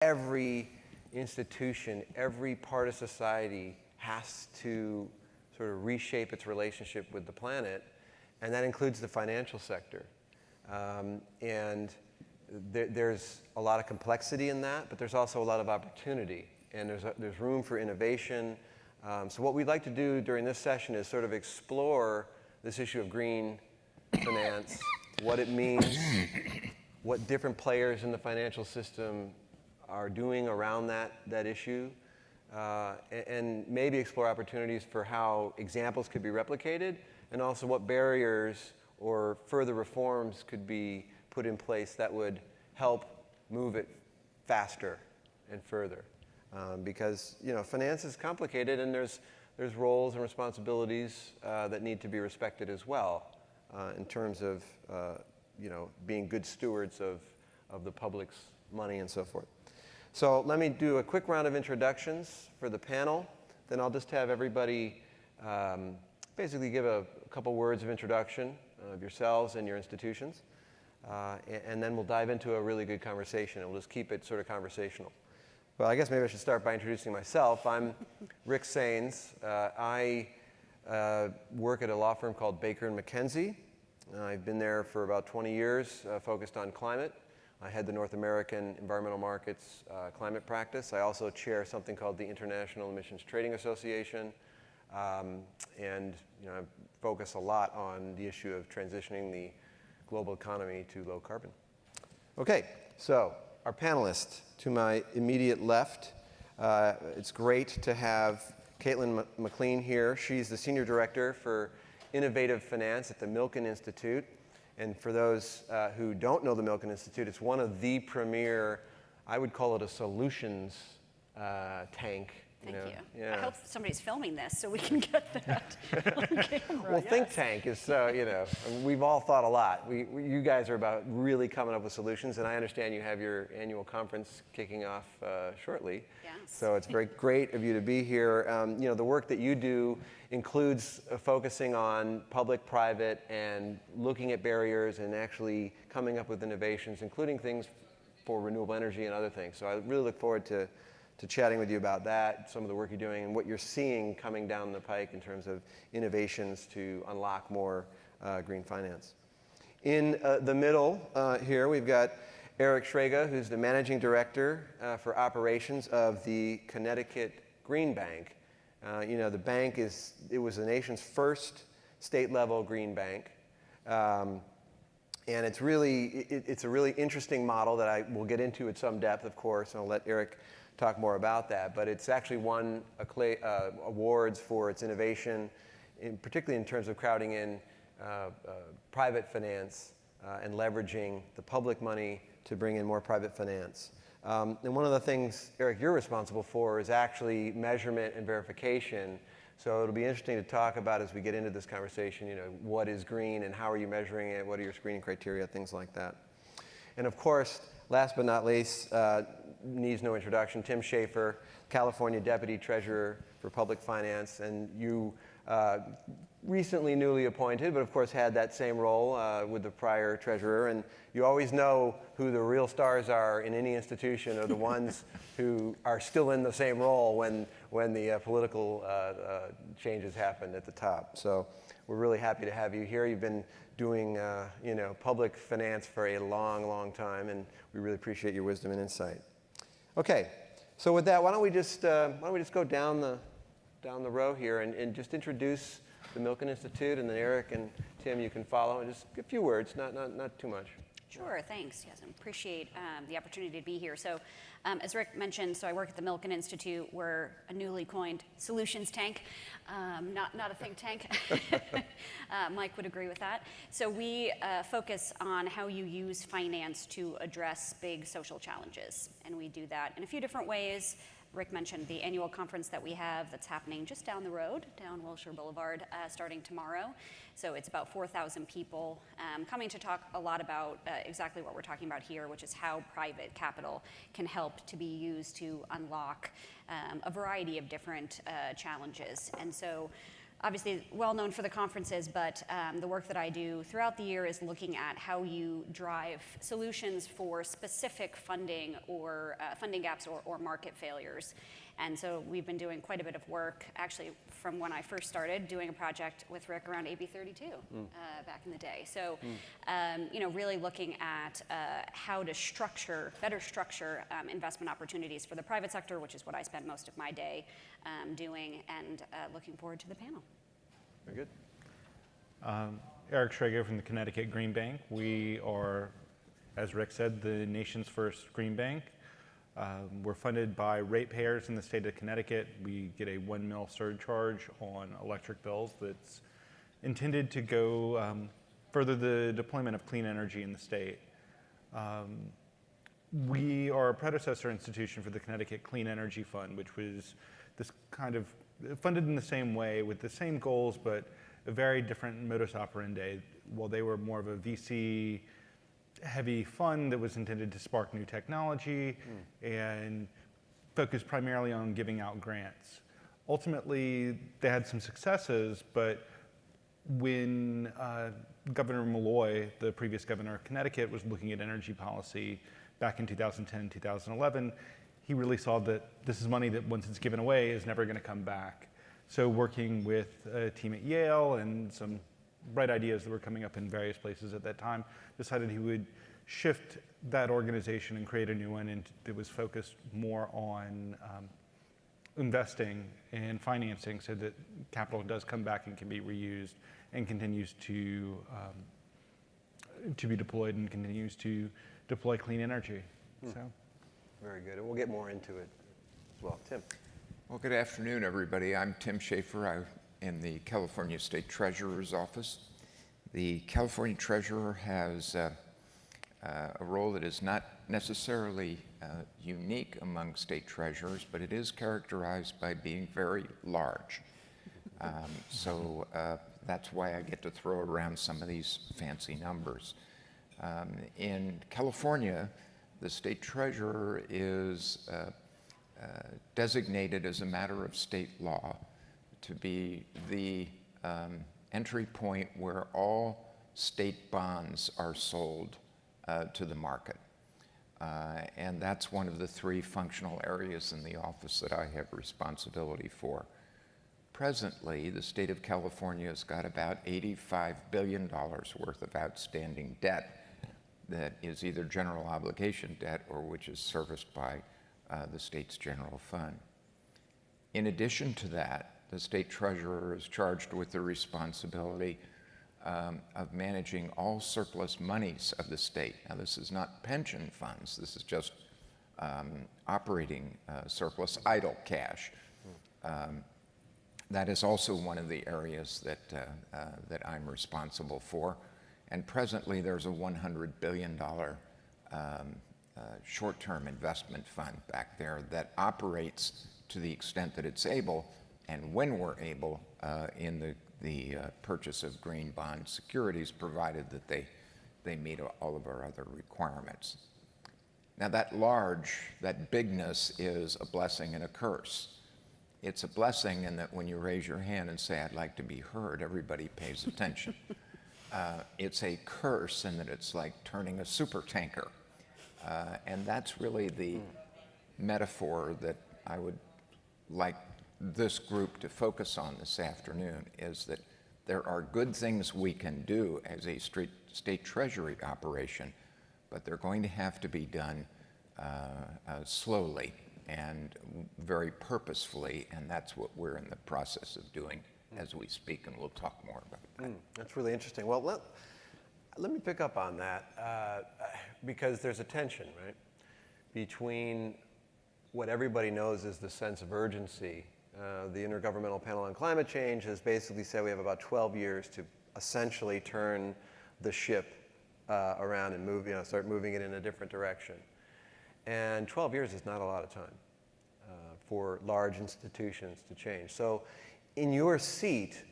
every institution, every part of society has to sort of reshape its relationship with the planet, and that includes the financial sector. And there's a lot of complexity in that, but there's also a lot of opportunity, and there's room for innovation. So what we'd like to do during this session is sort of explore this issue of green finance, what it means, what different players in the financial system are doing around that issue, and maybe explore opportunities for how examples could be replicated, and also what barriers or further reforms could be put in place that would help move it faster and further. Because finance is complicated, and there's roles and responsibilities that need to be respected as well in terms of being good stewards of the public's money and so forth. So let me do a quick round of introductions for the panel. Then I'll just have everybody basically give a couple words of introduction of yourselves and your institutions. And then we'll dive into a really good conversation, and we'll just keep it sort of conversational. Well, I guess maybe I should start by introducing myself. I'm Rick Saines. I work at a law firm called Baker & McKenzie. I've been there for about 20 years, focused on climate. I head the North American Environmental Markets Climate Practice. I also chair something called the International Emissions Trading Association. And I focus a lot on the issue of transitioning the global economy to low carbon. Okay, so our panelists to my immediate left, it's great to have Caitlin MacLean here. She's the Senior Director for Innovative Finance at the Milken Institute. And for those who don't know the Milken Institute, it's one of the premier, I would call it a solutions tank. Thank you. Yeah. I hope somebody's filming this so we can get that on camera. Well, think tank is, we've all thought a lot. You guys are about really coming up with solutions, and I understand you have your annual conference kicking off shortly. Yes. So it's very great of you to be here. The work that you do includes focusing on public-private and looking at barriers and actually coming up with innovations, including things for renewable energy and other things. So I really look forward to chatting with you about that, some of the work you're doing, and what you're seeing coming down the pike in terms of innovations to unlock more green finance. In the middle here, we've got Eric Shrago, who's the Managing Director for Operations of the Connecticut Green Bank. The bank it was the nation's first state-level green bank. And it's a really interesting model that I will get into at some depth, of course, and I'll let Eric talk more about that, but it's actually won awards for its innovation, particularly in terms of crowding in private finance and leveraging the public money to bring in more private finance. And one of the things, Eric, you're responsible for is actually measurement and verification. So it'll be interesting to talk about as we get into this conversation, what is green and how are you measuring it, what are your screening criteria, things like that. And of course, last but not least, needs no introduction, Tim Schaefer, California Deputy Treasurer for Public Finance, and you recently newly appointed, but of course had that same role with the prior treasurer, and you always know who the real stars are in any institution are the ones who are still in the same role when the political changes happen at the top. So we're really happy to have you here. You've been doing public finance for a long, long time, and we really appreciate your wisdom and insight. Okay, so with that, why don't we just go down the row here and just introduce the Milken Institute, and then Eric and Tim, you can follow, and just a few words, not too much. Sure, thanks. Yes, I appreciate the opportunity to be here. So as Rick mentioned, I work at the Milken Institute. We're a newly coined solutions tank, not a think tank. Mike would agree with that. So we focus on how you use finance to address big social challenges. And we do that in a few different ways. Rick mentioned the annual conference that we have that's happening just down the road, down Wilshire Boulevard, starting tomorrow. So it's about 4,000 people coming to talk a lot about exactly what we're talking about here, which is how private capital can help to be used to unlock a variety of different challenges. And so obviously well known for the conferences, but the work that I do throughout the year is looking at how you drive solutions for specific funding or funding gaps or market failures. And so we've been doing quite a bit of work, actually from when I first started doing a project with Rick around AB 32 back in the day. So, you know, really looking at how to better structure investment opportunities for the private sector, which is what I spend most of my day doing, and looking forward to the panel. Very good. Eric Shrago from the Connecticut Green Bank. We are, as Rick said, the nation's first green bank. We're funded by ratepayers in the state of Connecticut. We get a 1 mil surcharge on electric bills that's intended to go further the deployment of clean energy in the state. We are a predecessor institution for the Connecticut Clean Energy Fund, which was this kind of funded in the same way with the same goals, but a very different modus operandi. While they were more of a VC heavy fund that was intended to spark new technology and focused primarily on giving out grants. Ultimately, they had some successes, but when Governor Malloy, the previous governor of Connecticut, was looking at energy policy back in 2010, 2011, he really saw that this is money that once it's given away is never going to come back. So working with a team at Yale and some bright ideas that were coming up in various places at that time, decided he would shift that organization and create a new one, and that was focused more on investing and financing so that capital does come back and can be reused and continues to be deployed and continues to deploy clean energy. So, very good. And we'll get more into it as well. Tim. Well, good afternoon, everybody. I'm Tim Schaefer. I'm in the California State Treasurer's Office. The California Treasurer has a role that is not necessarily unique among state treasurers, but it is characterized by being very large. So that's why I get to throw around some of these fancy numbers. In California, the state treasurer is designated as a matter of state law to be the entry point where all state bonds are sold to the market. And that's one of the 3 functional areas in the office that I have responsibility for. Presently, the state of California has got about $85 billion worth of outstanding debt that is either general obligation debt or which is serviced by the state's general fund. In addition to that, the state treasurer is charged with the responsibility of managing all surplus monies of the state. Now, this is not pension funds. This is just operating surplus, idle cash. That is also one of the areas that I'm responsible for. And presently, there's a $100 billion short-term investment fund back there that operates to the extent that it's able, and when we're able, in the purchase of green bond securities, provided that they meet all of our other requirements. Now that bigness is a blessing and a curse. It's a blessing in that when you raise your hand and say, "I'd like to be heard," everybody pays attention. It's a curse in that it's like turning a super tanker. And that's really the metaphor that I would like this group to focus on this afternoon, is that there are good things we can do as a state treasury operation, but they're going to have to be done slowly and very purposefully, and that's what we're in the process of doing as we speak, and we'll talk more about that. That's really interesting. Well, let me pick up on that because there's a tension, right, between what everybody knows is the sense of urgency. The Intergovernmental Panel on Climate Change has basically said we have about 12 years to essentially turn the ship around and move, start moving it in a different direction. And 12 years is not a lot of time for large institutions to change. So in your seat,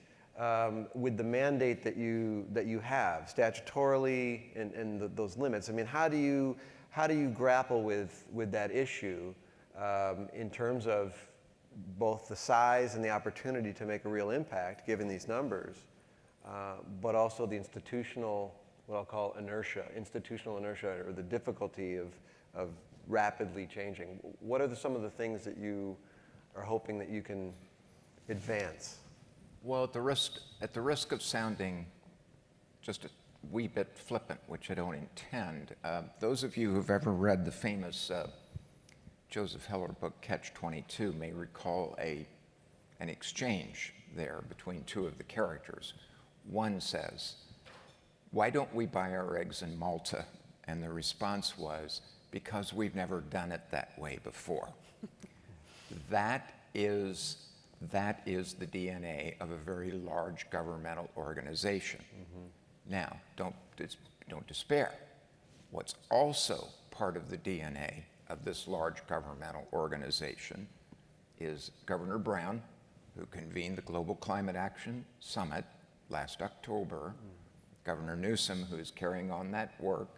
with the mandate that you have statutorily and those limits, I mean, how do you grapple with that issue in terms of both the size and the opportunity to make a real impact given these numbers, but also the institutional, what I'll call institutional inertia, or the difficulty of rapidly changing. What are some of the things that you are hoping that you can advance? Well, at the risk of sounding just a wee bit flippant, which I don't intend, those of you who've ever read the famous Joseph Heller book, Catch-22, may recall an exchange there between two of the characters. One says, "Why don't we buy our eggs in Malta?" And the response was, "Because we've never done it that way before." That is the DNA of a very large governmental organization. Now, don't despair. What's also part of the DNA of this large governmental organization is Governor Brown, who convened the Global Climate Action Summit last October, Governor Newsom, who's carrying on that work,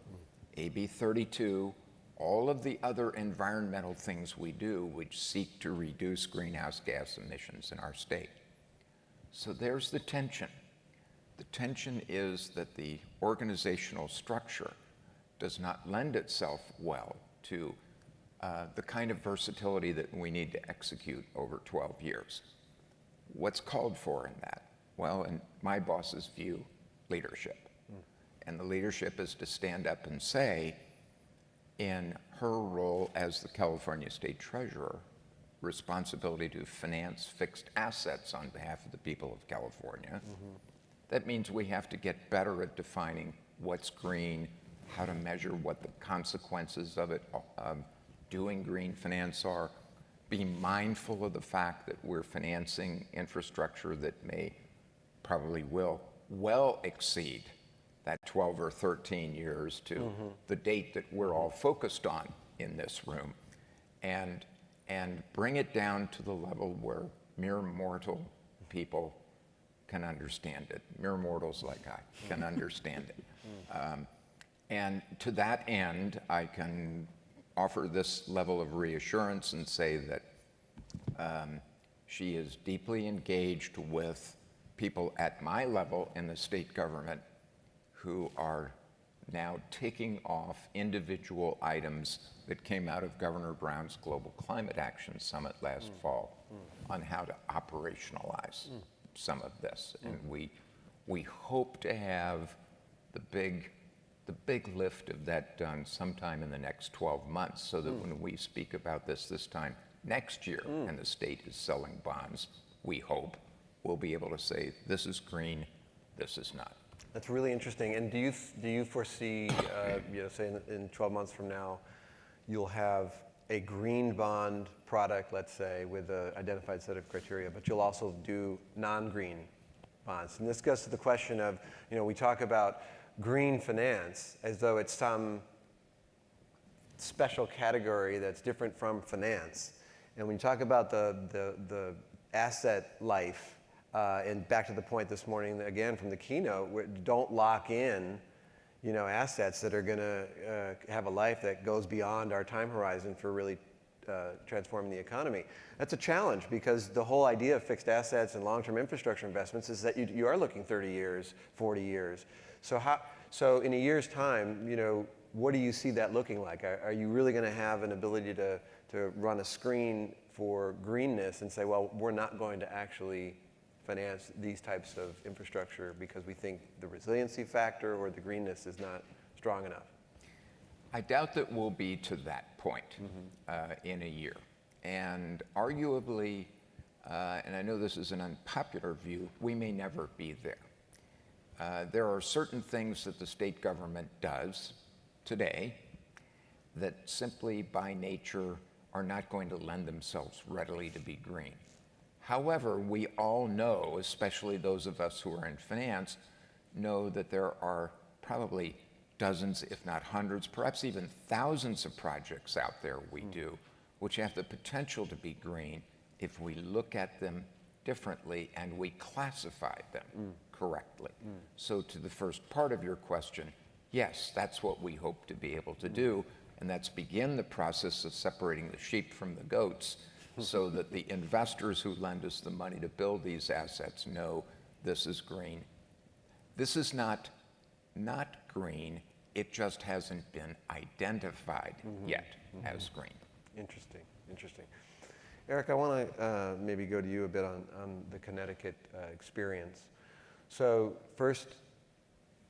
AB 32, all of the other environmental things we do which seek to reduce greenhouse gas emissions in our state. So there's the tension. The tension is that the organizational structure does not lend itself well to the kind of versatility that we need to execute over 12 years. What's called for in that? Well, in my boss's view, leadership. And the leadership is to stand up and say, in her role as the California State Treasurer, responsibility to finance fixed assets on behalf of the people of California. That means we have to get better at defining what's green, how to measure what the consequences of it, doing green finance are, be mindful of the fact that we're financing infrastructure that probably will well exceed that 12 or 13 years to the date that we're all focused on in this room, and bring it down to the level where mere mortal people can understand it. Mere mortals like I can understand it. And to that end, I can offer this level of reassurance and say that she is deeply engaged with people at my level in the state government who are now taking off individual items that came out of Governor Brown's Global Climate Action Summit last fall on how to operationalize some of this. And we hope to have the big lift of that done sometime in the next 12 months, so that when we speak about this time next year and the state is selling bonds, we hope we'll be able to say, this is green, this is not. That's really interesting. And do you foresee, say in 12 months from now, you'll have a green bond product, let's say, with an identified set of criteria, but you'll also do non-green bonds? And this goes to the question of, we talk about green finance as though it's some special category that's different from finance. And when you talk about the asset life, and back to the point this morning, again, from the keynote, don't lock in, assets that are going to have a life that goes beyond our time horizon for really transforming the economy. That's a challenge, because the whole idea of fixed assets and long-term infrastructure investments is that you are looking 30 years, 40 years. So in a year's time, what do you see that looking like? Are you really going to have an ability to run a screen for greenness and say, well, we're not going to actually finance these types of infrastructure because we think the resiliency factor or the greenness is not strong enough? I doubt that we'll be to that point in a year. And arguably, and I know this is an unpopular view, we may never be there. There are certain things that the state government does today that simply by nature are not going to lend themselves readily to be green. However, we all know, especially those of us who are in finance, know that there are probably dozens, if not hundreds, perhaps even thousands of projects out there we do, which have the potential to be green if we look at them differently and we classify them correctly. So to the first part of your question, yes, that's what we hope to be able to do, and that's begin the process of separating the sheep from the goats so that the investors who lend us the money to build these assets know this is green. This is not green, it just hasn't been identified yet as green. Interesting, interesting. Eric, I want to maybe go to you a bit on the Connecticut experience. So first,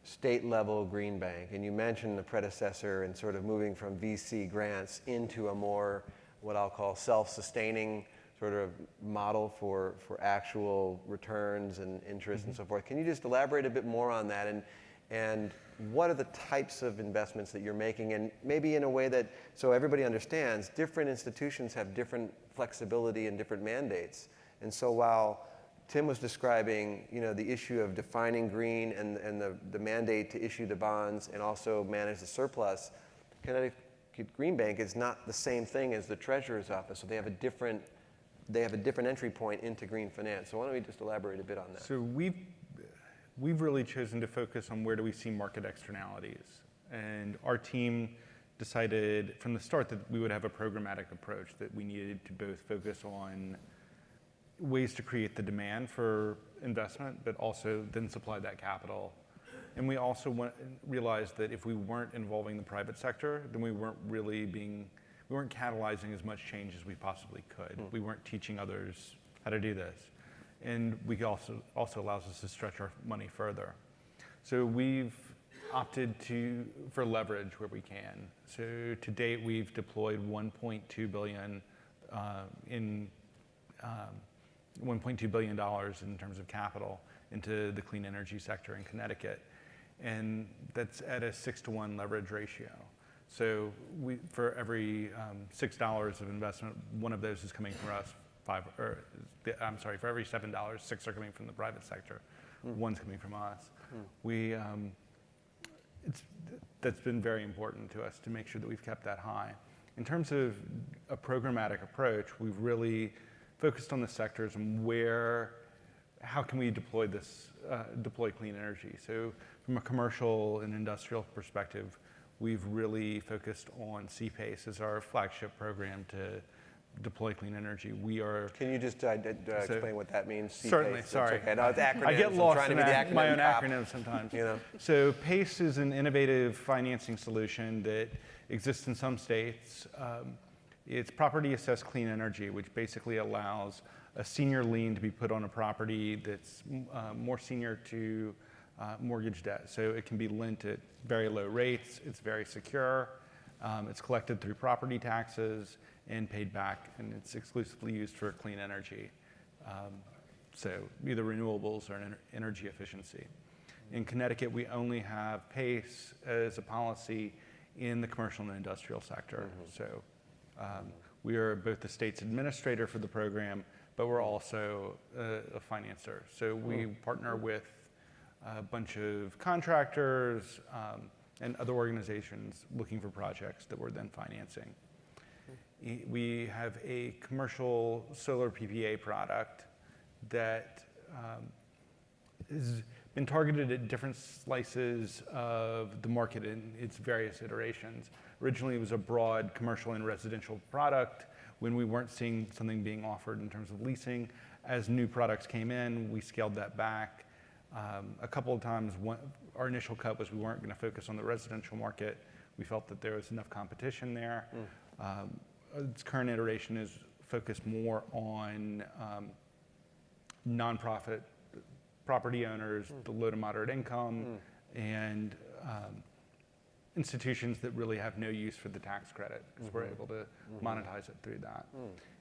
state level green bank, and you mentioned the predecessor and sort of moving from VC grants into a more, what I'll call self-sustaining sort of model for actual returns and interest and so forth. Can you just elaborate a bit more on that, and what are the types of investments that you're making, and maybe in a way that, so everybody understands, different institutions have different flexibility and different mandates. And so while Tim was describing, the issue of defining green and the mandate to issue the bonds and also manage the surplus, Connecticut Green Bank is not the same thing as the Treasurer's Office, so they have a different entry point into green finance. So why don't we just elaborate a bit on that? So we've really chosen to focus on where do we see market externalities. And our team decided from the start that we would have a programmatic approach, that we needed to both focus on ways to create the demand for investment, but also then supply that capital. And we also realized that if we weren't involving the private sector, then we weren't catalyzing as much change as we possibly could. We weren't teaching others how to do this. And we also allows us to stretch our money further. So we've opted for leverage where we can. So to date, we've deployed $1.2 billion $1.2 billion in terms of capital into the clean energy sector in Connecticut. And that's at a 6-to-1 leverage ratio. So for every $6 of investment, one of those is coming from us. For every $7, 6 are coming from the private sector. One's coming from us. That's been very important to us to make sure that we've kept that high. In terms of a programmatic approach, we've really focused on the sectors and how can we deploy clean energy. So from a commercial and industrial perspective, we've really focused on CPACE as our flagship program to deploy clean energy. Can you just explain what that means? CPACE? Certainly, sorry. Okay. No, it's acronyms. I get lost in my own cop. acronyms sometimes. So PACE is an innovative financing solution that exists in some states. It's property assessed clean energy, which basically allows a senior lien to be put on a property that's more senior to mortgage debt. So it can be lent at very low rates. It's very secure. It's collected through property taxes and paid back, and it's exclusively used for clean energy. So either renewables or energy efficiency. In Connecticut, we only have PACE as a policy in the commercial and industrial sector. So we are both the state's administrator for the program, but we're also a financer. So we partner with a bunch of contractors and other organizations looking for projects that we're then financing. We have a commercial solar PPA product that has been targeted at different slices of the market in its various iterations. Originally, it was a broad commercial and residential product when we weren't seeing something being offered in terms of leasing. As new products came in, we scaled that back. A couple of times, our initial cut was we weren't going to focus on the residential market. We felt that there was enough competition there. Its current iteration is focused more on nonprofit property owners, the low to moderate income, and institutions that really have no use for the tax credit, because we're able to monetize it through that.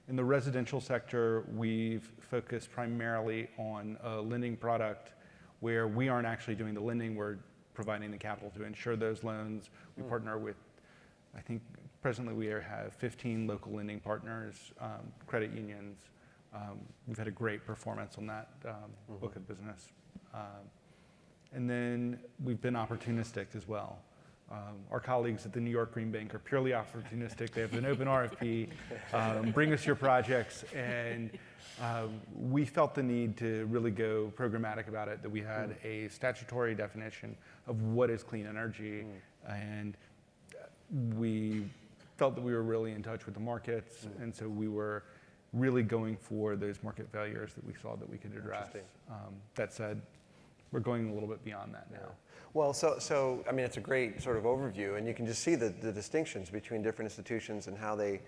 In the residential sector, we've focused primarily on a lending product where we aren't actually doing the lending, we're providing the capital to insure those loans. We partner with, I think presently we have 15 local lending partners, credit unions. We've had a great performance on that book of business. And then we've been opportunistic as well. Our colleagues at the New York Green Bank are purely opportunistic. They have an open RFP, bring us your projects, and we felt the need to really go programmatic about it, that we had a statutory definition of what is clean energy, and we felt that we were really in touch with the markets, and so we were really going for those market failures that we saw that we could address. That said, we're going a little bit beyond that now. Well, so I mean, it's a great sort of overview, and you can just see the distinctions between different institutions and how they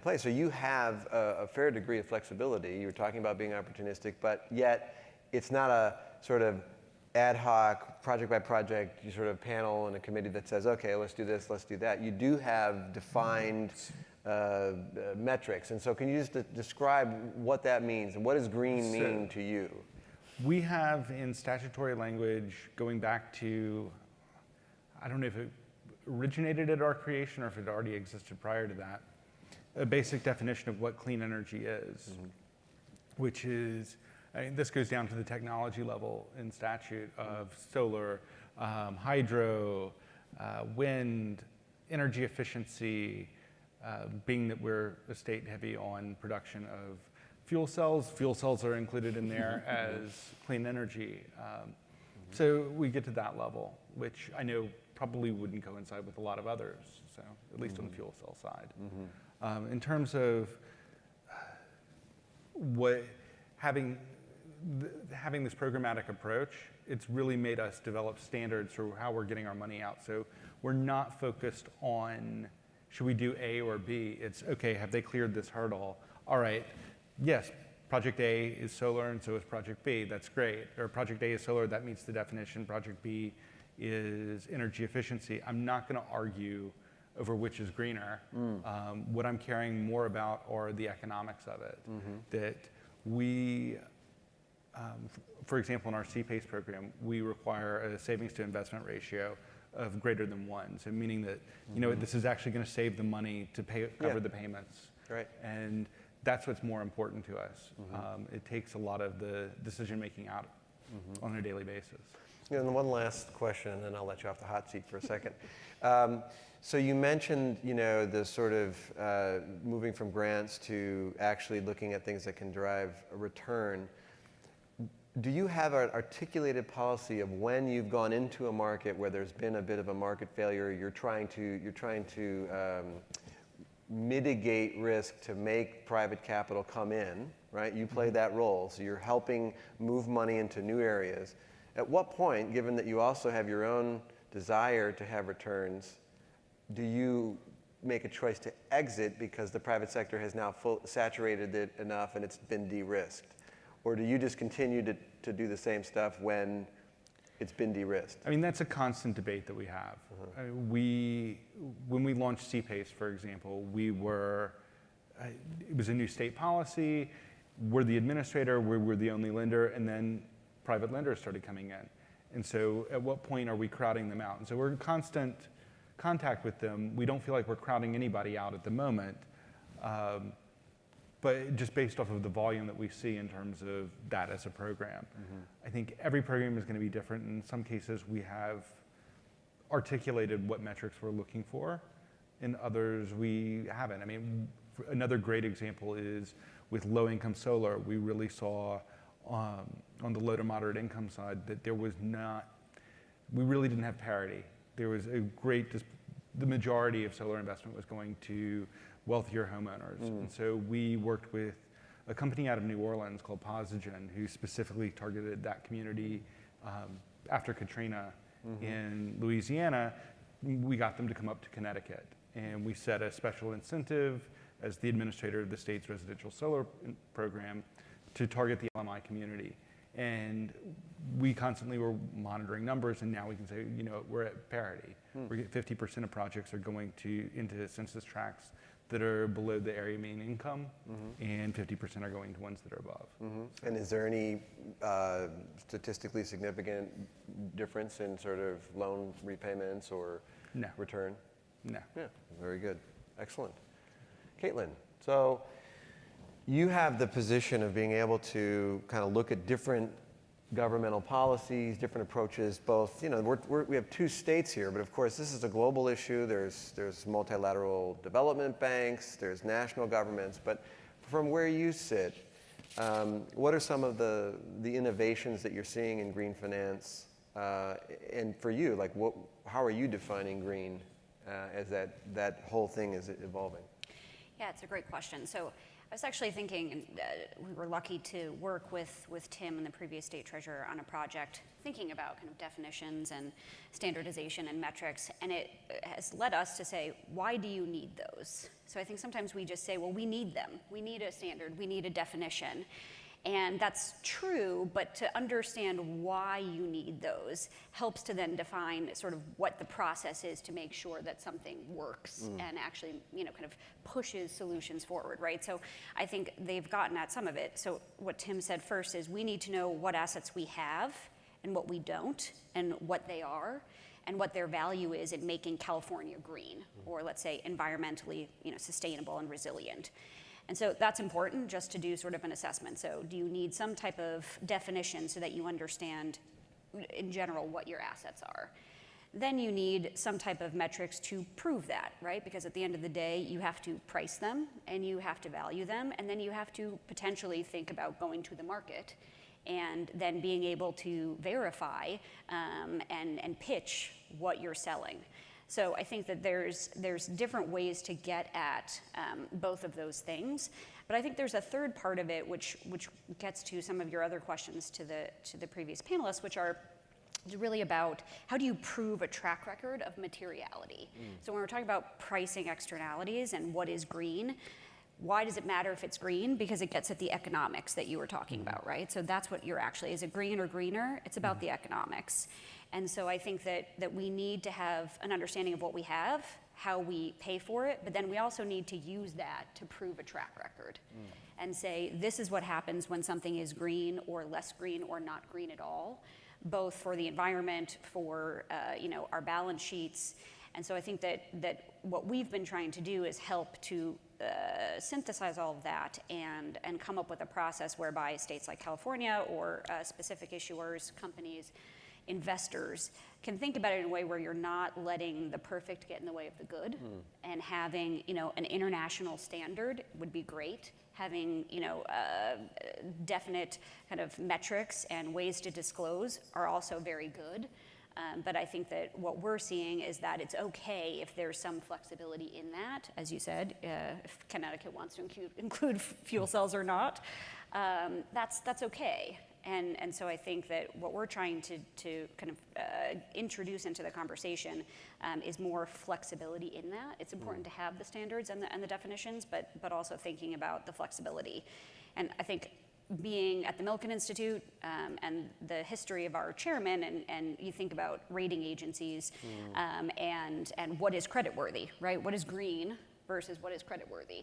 play. So you have a fair degree of flexibility. You were talking about being opportunistic, but yet it's not a sort of ad hoc, project by project, you sort of panel and a committee that says, okay, let's do this, let's do that. You do have defined metrics, and so can you just describe what that means and what does green mean to you? We have in statutory language, going back to, I don't know if it originated at our creation or if it already existed prior to that, a basic definition of what clean energy is, which is, I mean, this goes down to the technology level in statute of solar, hydro, wind, energy efficiency, being that we're a state heavy on production of fuel cells are included in there as clean energy. So we get to that level, which I know probably wouldn't coincide with a lot of others, so at least on the fuel cell side. In terms of what having this programmatic approach, it's really made us develop standards for how we're getting our money out. So we're not focused on should we do A or B. It's okay, have they cleared this hurdle? All right, yes, project A is solar and so is project B, that's great. Or project A is solar, that meets the definition. Project B is energy efficiency. I'm not gonna argue over which is greener. What I'm caring more about are the economics of it. That we, for example, in our CPACE program, we require a savings to investment ratio of greater than 1. So meaning that, you know, this is actually gonna save the money to cover the payments. Right. And that's what's more important to us. It takes a lot of the decision-making out on a daily basis. You know, and one last question, and then I'll let you off the hot seat for a second. So you mentioned, you know, the sort of moving from grants to actually looking at things that can drive a return. Do you have an articulated policy of when you've gone into a market where there's been a bit of a market failure, you're trying to mitigate risk to make private capital come in, right? You play that role, so you're helping move money into new areas. At what point, given that you also have your own desire to have returns, do you make a choice to exit because the private sector has now saturated it enough and it's been de-risked? Or do you just continue to do the same stuff when it's been de-risked? I mean, that's a constant debate that we have. When we launched CPACE, for example, it was a new state policy. We're the administrator, we're the only lender, and then private lenders started coming in. And so at what point are we crowding them out? And so we're in constant contact with them. We don't feel like we're crowding anybody out at the moment. But just based off of the volume that we see in terms of that as a program. I think every program is going to be different. In some cases, we have articulated what metrics we're looking for. In others, we haven't. I mean, another great example is with low-income solar. We really saw on the low to moderate income side that we really didn't have parity. There was the majority of solar investment was going to wealthier homeowners. And so we worked with a company out of New Orleans called Posigen, who specifically targeted that community after Katrina in Louisiana. We got them to come up to Connecticut, and we set a special incentive as the administrator of the state's residential solar program to target the LMI community. And we constantly were monitoring numbers, and now we can say, you know, we're at parity. We're at 50% of projects are going into census tracts that are below the area mean income, and 50% are going to ones that are above. And is there any statistically significant difference in sort of loan repayments or return? No. Yeah, very good. Excellent. Caitlin, so you have the position of being able to kind of look at different governmental policies, different approaches, both, you know, we have 2 states here, but of course this is a global issue. There's multilateral development banks, there's national governments, but from where you sit, what are some of the innovations that you're seeing in green finance? And for you, like how are you defining green as that whole thing is evolving? Yeah, it's a great question. So I was actually thinking, and we were lucky to work with Tim and the previous state treasurer on a project thinking about kind of definitions and standardization and metrics, and it has led us to say, why do you need those? So I think sometimes we just say, well, we need them. We need a standard, we need a definition. And that's true, but to understand why you need those helps to then define sort of what the process is to make sure that something works and actually, kind of pushes solutions forward, right? So I think they've gotten at some of it. So what Tim said first is we need to know what assets we have and what we don't, and what they are, and what their value is in making California green, or let's say environmentally, sustainable and resilient. And so that's important just to do sort of an assessment. So do you need some type of definition so that you understand in general what your assets are? Then you need some type of metrics to prove that, right? Because at the end of the day, you have to price them and you have to value them, and then you have to potentially think about going to the market and then being able to verify and pitch what you're selling. So I think that there's different ways to get at both of those things, but I think there's a third part of it which gets to some of your other questions to the previous panelists, which are really about how do you prove a track record of materiality. So when we're talking about pricing externalities and what is green, why does it matter if it's green? Because it gets at the economics that you were talking about, right? So that's what you're actually, is it green or greener? It's about the economics. And so I think that we need to have an understanding of what we have, how we pay for it, but then we also need to use that to prove a track record and say, this is what happens when something is green or less green or not green at all, both for the environment, for our balance sheets. And so I think that what we've been trying to do is help to synthesize all of that and come up with a process whereby states like California or specific issuers, companies, investors can think about it in a way where you're not letting the perfect get in the way of the good, and having an international standard would be great. Having definite kind of metrics and ways to disclose are also very good. But I think that what we're seeing is that it's okay if there's some flexibility in that, as you said, if Connecticut wants to include fuel cells or not, that's okay. And so I think that what we're trying to kind of introduce into the conversation is more flexibility in that. It's important to have the standards and the definitions, but also thinking about the flexibility. And I think being at the Milken Institute and the history of our chairman, and you think about rating agencies and what is creditworthy, right? What is green versus what is creditworthy?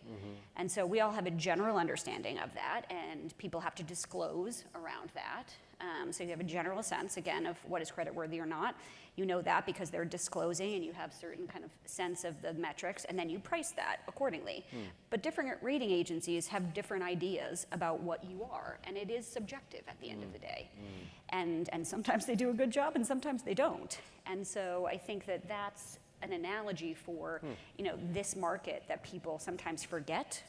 And so we all have a general understanding of that, and people have to disclose around that. So you have a general sense, again, of what is creditworthy or not. You know that because they're disclosing, and you have certain kind of sense of the metrics, and then you price that accordingly. But different rating agencies have different ideas about what you are, and it is subjective at the end of the day. And sometimes they do a good job, and sometimes they don't. And so I think that that's an analogy for this market that people sometimes forget,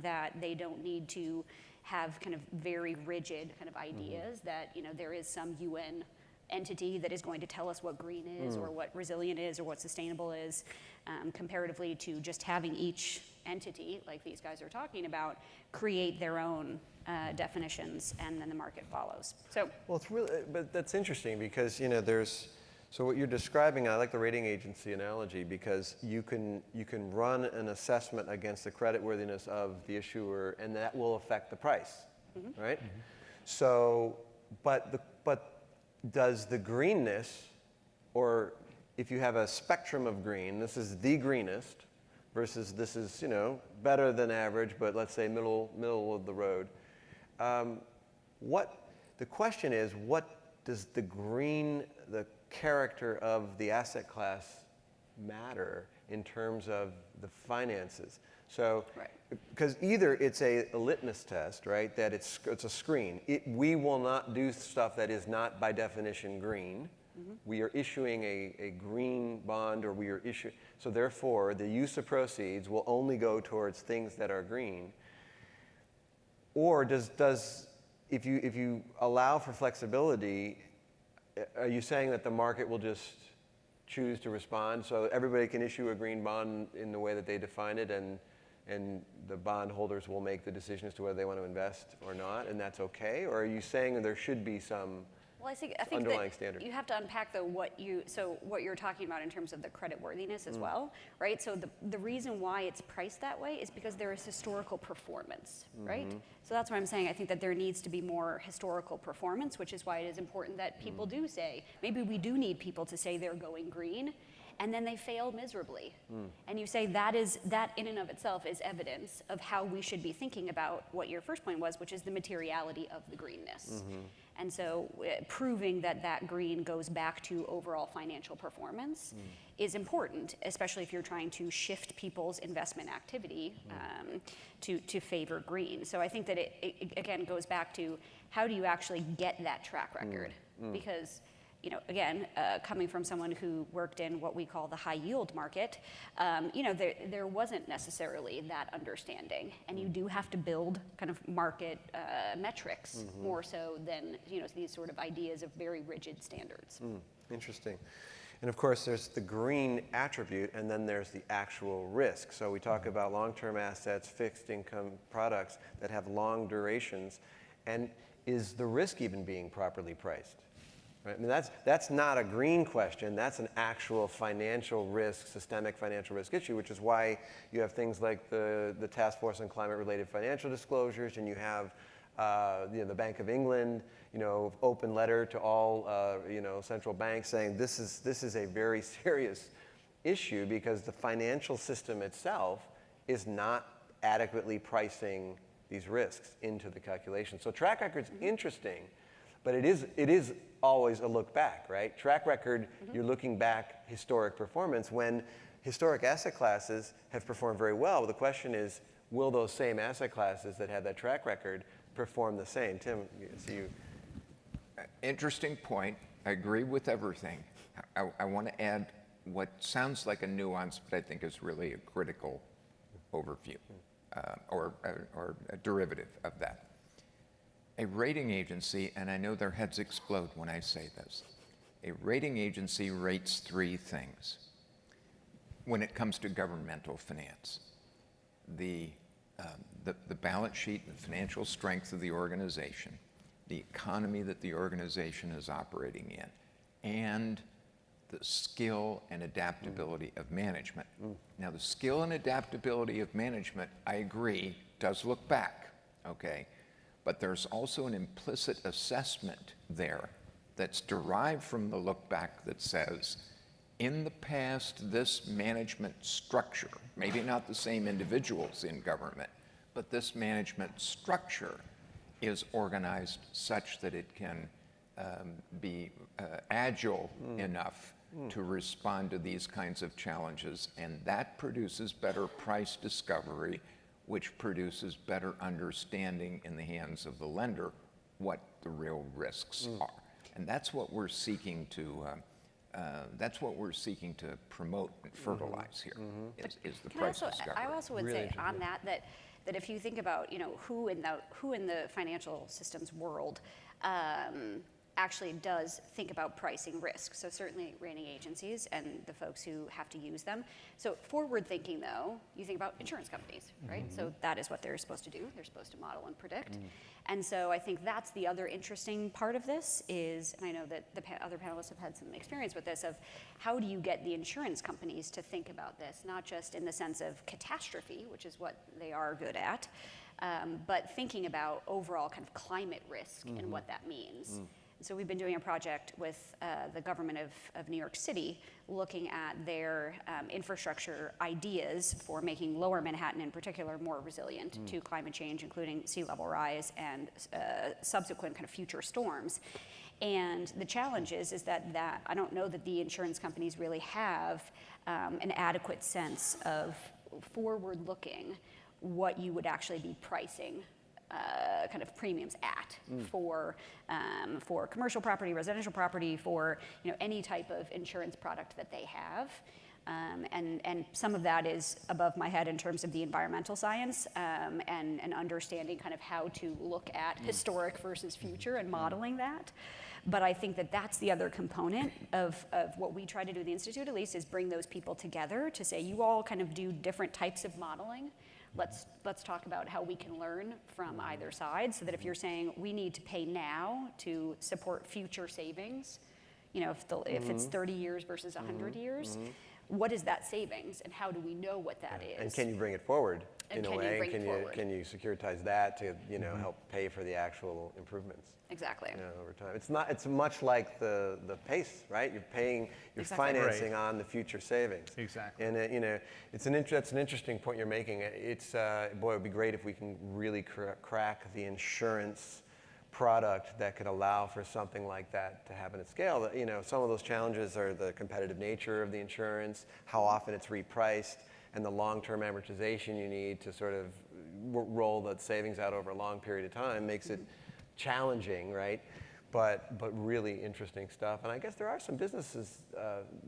that they don't need to have kind of very rigid kind of ideas, that there is some UN entity that is going to tell us what green is or what resilient is or what sustainable is, comparatively to just having each entity, like these guys are talking about, create their own definitions, and then the market follows. So, well, it's really, but that's interesting because so what you're describing, I like the rating agency analogy, because you can run an assessment against the creditworthiness of the issuer, and that will affect the price, right? So, but does the greenness, or if you have a spectrum of green, this is the greenest versus this is better than average, but let's say middle of the road. The question is, what does the character of the asset class matter in terms of the finances? So, because either it's a litmus test, right, that it's a screen. We will not do stuff that is not by definition green. We are issuing a green bond, or we are issuing, so therefore the use of proceeds will only go towards things that are green. Or if you allow for flexibility, are you saying that the market will just choose to respond, so everybody can issue a green bond in the way that they define it, and and the bondholders will make the decision as to whether they want to invest or not, and that's okay? Or are you saying that there should be some Well, I think underlying that standard? you have to unpack though what you're talking about in terms of the credit worthiness as well, right? So the reason why it's priced that way is because there is historical performance, right? So that's why I'm saying I think that there needs to be more historical performance, which is why it is important that people do say, maybe we do need people to say they're going green, and then they fail miserably. And you say that in and of itself is evidence of how we should be thinking about what your first point was, which is the materiality of the greenness. And so proving that green goes back to overall financial performance is important, especially if you're trying to shift people's investment activity to favor green. So I think that it again goes back to how do you actually get that track record? Because again, coming from someone who worked in what we call the high yield market, there wasn't necessarily that understanding, and you do have to build kind of market metrics more so than these sort of ideas of very rigid standards. Interesting. And of course, there's the green attribute, and then there's the actual risk. So we talk about long-term assets, fixed income products that have long durations, and is the risk even being properly priced? Right? I mean, that's not a green question. That's an actual financial risk, systemic financial risk issue, which is why you have things like the Task Force on Climate-Related Financial Disclosures, and you have the Bank of England, open letter to all central banks saying this is a very serious issue because the financial system itself is not adequately pricing these risks into the calculation. So track record's interesting, but it is always a look back, right? Track record, you're looking back historic performance when historic asset classes have performed very well. The question is, will those same asset classes that have that track record perform the same? Tim, you. Interesting point. I agree with everything. I want to add what sounds like a nuance, but I think is really a critical overview or a derivative of that. A rating agency, and I know their heads explode when I say this, a rating agency rates three things when it comes to governmental finance. The balance sheet, the financial strength of the organization, the economy that the organization is operating in, and the skill and adaptability of management. Now, the skill and adaptability of management, I agree, does look back, okay? But there's also an implicit assessment there that's derived from the look back that says, in the past, this management structure, maybe not the same individuals in government, but this management structure is organized such that it can be agile enough to respond to these kinds of challenges, and that produces better price discovery, which produces better understanding in the hands of the lender what the real risks are. And that's what we're seeking to promote and fertilize here, is the price discovery. I also would say on that if you think about who in the financial systems world actually does think about pricing risk. So certainly rating agencies and the folks who have to use them. So forward thinking though, you think about insurance companies, right? So that is what they're supposed to do. They're supposed to model and predict. And so I think that's the other interesting part of this is, and I know that the other panelists have had some experience with this, of how do you get the insurance companies to think about this, not just in the sense of catastrophe, which is what they are good at, but thinking about overall kind of climate risk and what that means. So we've been doing a project with the government of New York City looking at their infrastructure ideas for making lower Manhattan in particular more resilient to climate change, including sea level rise and subsequent kind of future storms. And the challenge is that I don't know that the insurance companies really have an adequate sense of forward-looking what you would actually be pricing kind of premiums at for commercial property, residential property, for any type of insurance product that they have. And some of that is above my head in terms of the environmental science and understanding kind of how to look at historic versus future and modeling that. But I think that that's the other component of what we try to do at the Institute, at least, is bring those people together to say, you all kind of do different types of modeling let's talk about how we can learn from either side, so that if you're saying we need to pay now to support future savings, you know, if it's 30 years versus 100 years, what is that savings and how do we know what that is? And can you bring it forward And in a can you way? bring it forward? Can you securitize that to, you know, help pay for the actual improvements? Exactly. You know, over time. It's much like the PACE, right? You're Exactly. financing Right. on the future savings. Exactly. And you know, that's an interesting point you're making. It's boy, it would be great if we can really crack the insurance product that could allow for something like that to happen at scale. You know, some of those challenges are the competitive nature of the insurance, how often it's repriced, and the long-term amortization you need to sort of roll the savings out over a long period of time makes it challenging, right? But really interesting stuff. And I guess there are some businesses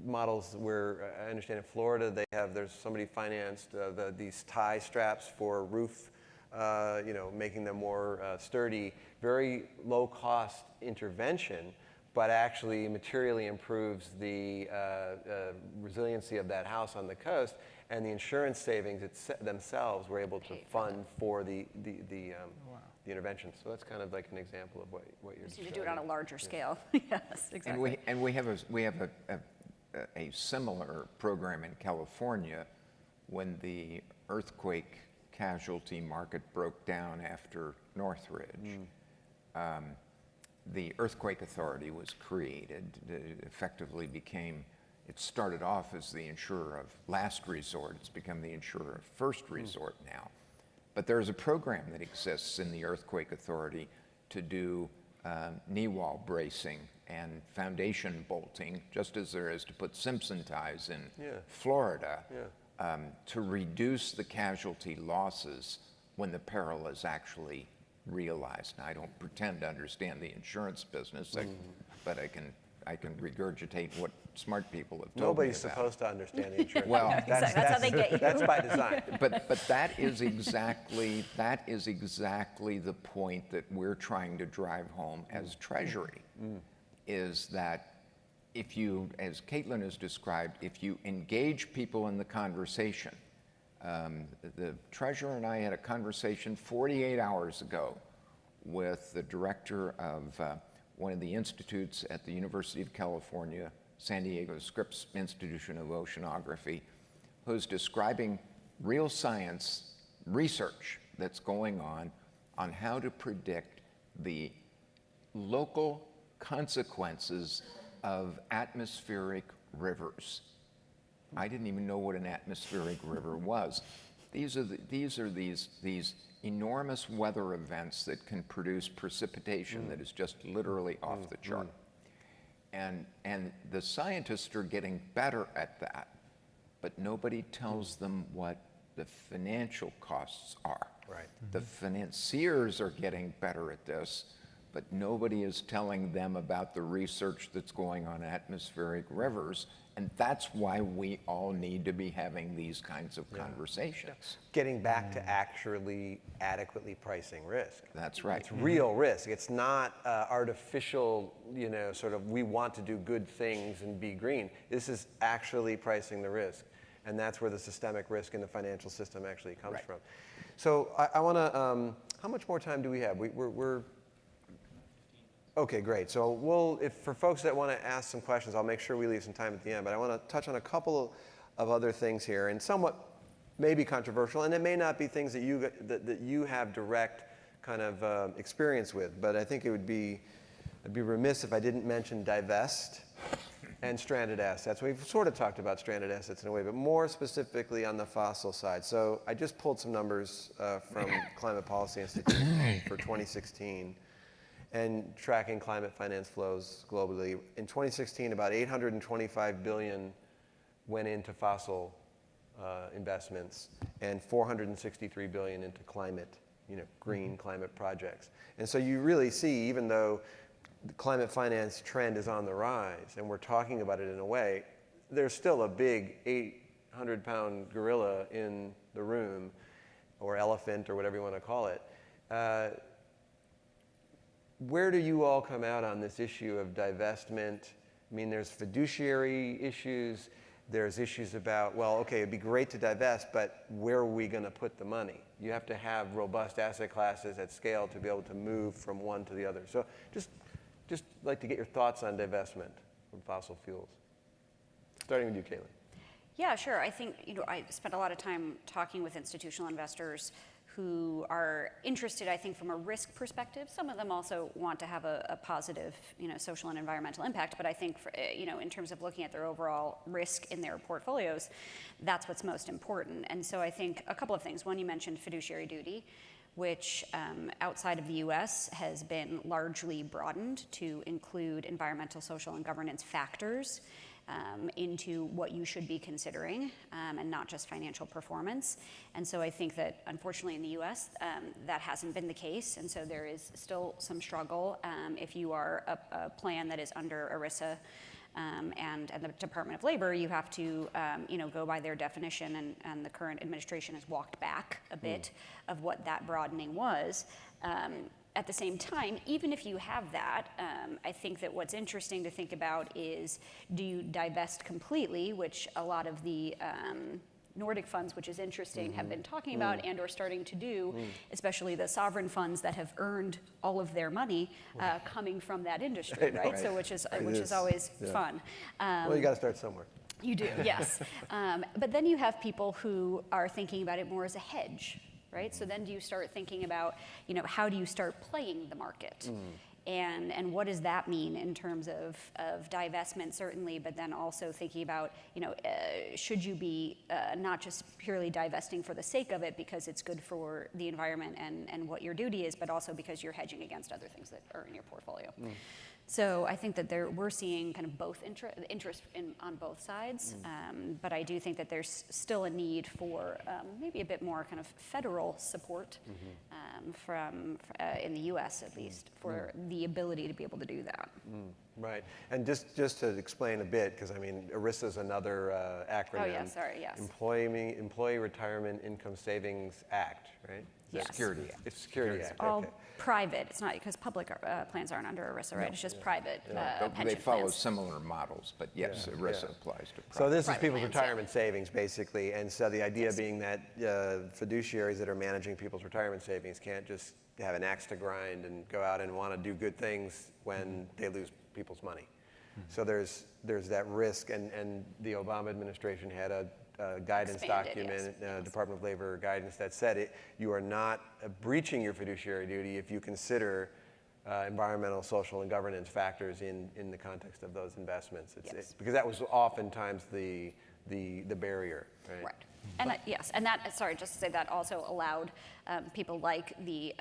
models where I understand in Florida there's somebody financed these tie straps for roof, you know, making them more sturdy, very low cost intervention, but actually materially improves the resiliency of that house on the coast, and the insurance savings themselves were able to fund for the intervention. So that's kind of like an example of what you're Just need to do it on a larger scale. Yes, exactly. And we have a similar program in California when the earthquake casualty market broke down after Northridge. The Earthquake Authority was created. It effectively it started off as the insurer of last resort. It's become the insurer of first resort now. But there's a program that exists in the Earthquake Authority to do knee wall bracing and foundation bolting, just as there is to put Simpson ties in Florida, to reduce the casualty losses when the peril is actually realized. Now, I don't pretend to understand the insurance business, but I can regurgitate what smart people have told Nobody's me about. supposed to understand the insurance. Well, That's how they get you. That's by design. But that is exactly the point that we're trying to drive home as Treasury, is that if you, as Caitlin has described, if you engage people in the conversation, the treasurer and I had a conversation 48 hours ago with the director of one of the institutes at the University of California, San Diego Scripps Institution of Oceanography, who's describing real science research that's going on how to predict the local consequences of atmospheric rivers. I didn't even know what an atmospheric river was. These are these enormous weather events that can produce precipitation that is just literally off the chart. And the scientists are getting better at that, but nobody tells them what the financial costs are. Right. The financiers are getting better at this, but nobody is telling them about the research that's going on atmospheric rivers, and that's why we all need to be having these kinds of conversations. Getting back to actually adequately pricing risk. That's right. It's real risk. It's not artificial, you know, sort of we want to do good things and be green. This is actually pricing the risk. And that's where the systemic risk in the financial system actually comes from. So I want to, how much more time do we have? We're okay, great. So for folks that want to ask some questions, I'll make sure we leave some time at the end. But I want to touch on a couple of other things here, and somewhat maybe controversial, and it may not be things that you have direct kind of experience with. But I think I'd be remiss if I didn't mention divest and stranded assets. We've sort of talked about stranded assets in a way, but more specifically on the fossil side. So I just pulled some numbers from Climate Policy Institute for 2016. And tracking climate finance flows globally. In 2016, about $825 billion went into fossil investments, and $463 billion into climate, green climate projects. And so you really see, even though the climate finance trend is on the rise, and we're talking about it in a way, there's still a big 800-pound gorilla in the room, or elephant, or whatever you want to call it. Where do you all come out on this issue of divestment? I mean, there's fiduciary issues. there's issues about, well, okay, it'd be great to divest, but where are we going to put the money? You have to have robust asset classes at scale to be able to move from one to the other. So just like to get your thoughts on divestment from fossil fuels. Starting with you, Caitlin. Yeah, sure. I think, I spent a lot of time talking with institutional investors who are interested, I think, from a risk perspective. Some of them also want to have a positive, social and environmental impact. But I think, in terms of looking at their overall risk in their portfolios, that's what's most important. And so I think a couple of things. One, you mentioned fiduciary duty, which outside of the US has been largely broadened to include environmental, social, and governance factors into what you should be considering, and not just financial performance. And so I think that, unfortunately, in the US, that hasn't been the case. And so there is still some struggle. If you are a plan that is under ERISA and the Department of Labor, you have to go by their definition, and the current administration has walked back a bit of what that broadening was. At the same time, even if you have that, I think that what's interesting to think about is, do you divest completely, which a lot of the Nordic funds, which is interesting, have been talking about and or starting to do, especially the sovereign funds that have earned all of their money coming from that industry, right? So which is always fun. Well, you got to start somewhere. You do, yes. But then you have people who are thinking about it more as a hedge, right? So then do you start thinking about, how do you start playing the market? And what does that mean in terms of divestment, certainly, but then also thinking about, should you be not just purely divesting for the sake of it because it's good for the environment and what your duty is, but also because you're hedging against other things that are in your portfolio. So I think that we're seeing kind of both interest on both sides, but I do think that there's still a need for maybe a bit more kind of federal support from in the U.S. at least for the ability to be able to do that. Right, and just to explain a bit, because I mean, ERISA is another acronym. Oh yeah, sorry, yes. Employee Retirement Income Savings Act, right? Yes. Security Act. It's Security Act. All Okay. private. It's not because public plans aren't under ERISA, right? It's just private pension They follow plans. similar models, but yes, ERISA applies to So this is Private people's plans, yeah. retirement savings, basically, and so the idea being that fiduciaries that are managing people's retirement savings can't just have an axe to grind and go out and want to do good things when they lose people's money. So there's that risk, and the Obama administration had a guidance Expanded, document, yes. Department of Labor guidance that said you are not breaching your fiduciary duty if you consider environmental, social, and governance factors in the context of those investments. Because that was oftentimes the barrier, right? Right. And yes, and that, sorry, just to say that also allowed people like the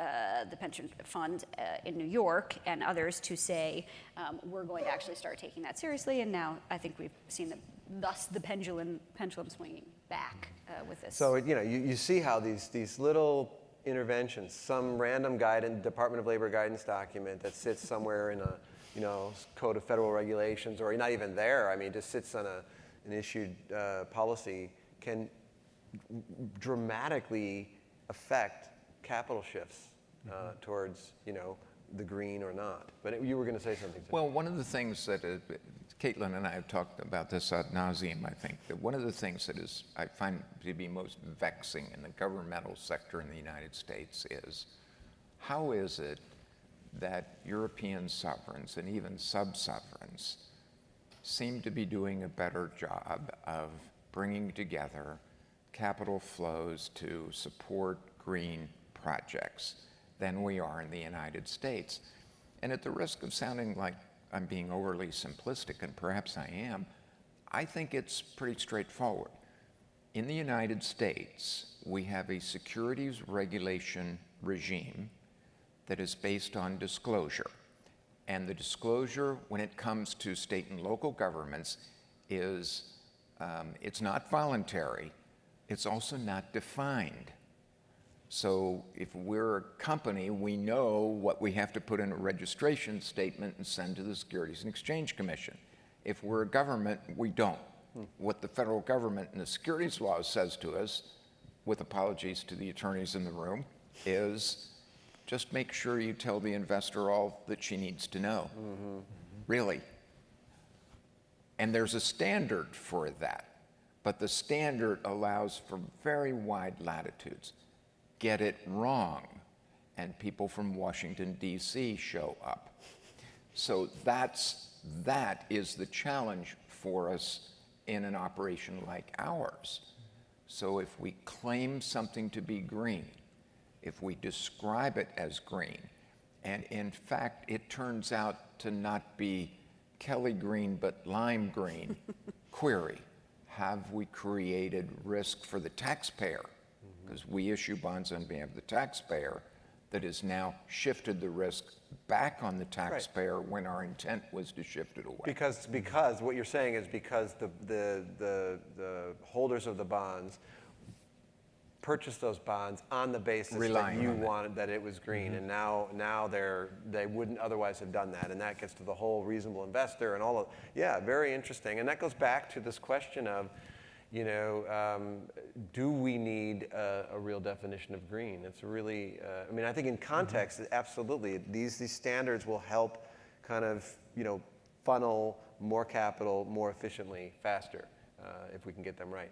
pension fund in New York and others to say, we're going to actually start taking that seriously. And now I think we've seen thus the pendulum swinging back with this. So you see how these little interventions, some random guidance, Department of Labor guidance document that sits somewhere in a Code of Federal Regulations, or not even there. I mean, just sits on an issued policy, can dramatically affect capital shifts towards the green or not. But you were going to say something. Well, one of the things that Caitlin and I have talked about this ad nauseum, I think, that one of the things that I find to be most vexing in the governmental sector in the United States is, how is it that European sovereigns and even sub-sovereigns seem to be doing a better job of bringing together capital flows to support green projects than we are in the United States? And at the risk of sounding like I'm being overly simplistic, and perhaps I am, I think it's pretty straightforward. In the United States, we have a securities regulation regime that is based on disclosure. And the disclosure, when it comes to state and local governments, is it's not voluntary. It's also not defined. So if we're a company, we know what we have to put in a registration statement and send to the Securities and Exchange Commission. If we're a government, we don't. What the federal government and the securities law says to us, with apologies to the attorneys in the room, is just make sure you tell the investor all that she needs to know. Really. And there's a standard for that. But the standard allows for very wide latitudes. Get it wrong, and people from Washington, D.C. show up. So that is the challenge for us in an operation like ours. So if we claim something to be green, if we describe it as green, and in fact it turns out to not be Kelly green but lime green, query, have we created risk for the taxpayer? Because we issue bonds on behalf of the taxpayer that has now shifted the risk back on the taxpayer when our intent was to shift it away. Because what you're saying is because the holders of the bonds purchased those bonds on the basis Relying that you on that. wanted that it was green, and now they wouldn't otherwise have done that, and that gets to the whole reasonable investor and all of, yeah, very interesting. And that goes back to this question of, do we need a real definition of green? It's really, I mean, I think in context, absolutely, these standards will help kind of, funnel more capital more efficiently, faster, if we can get them right.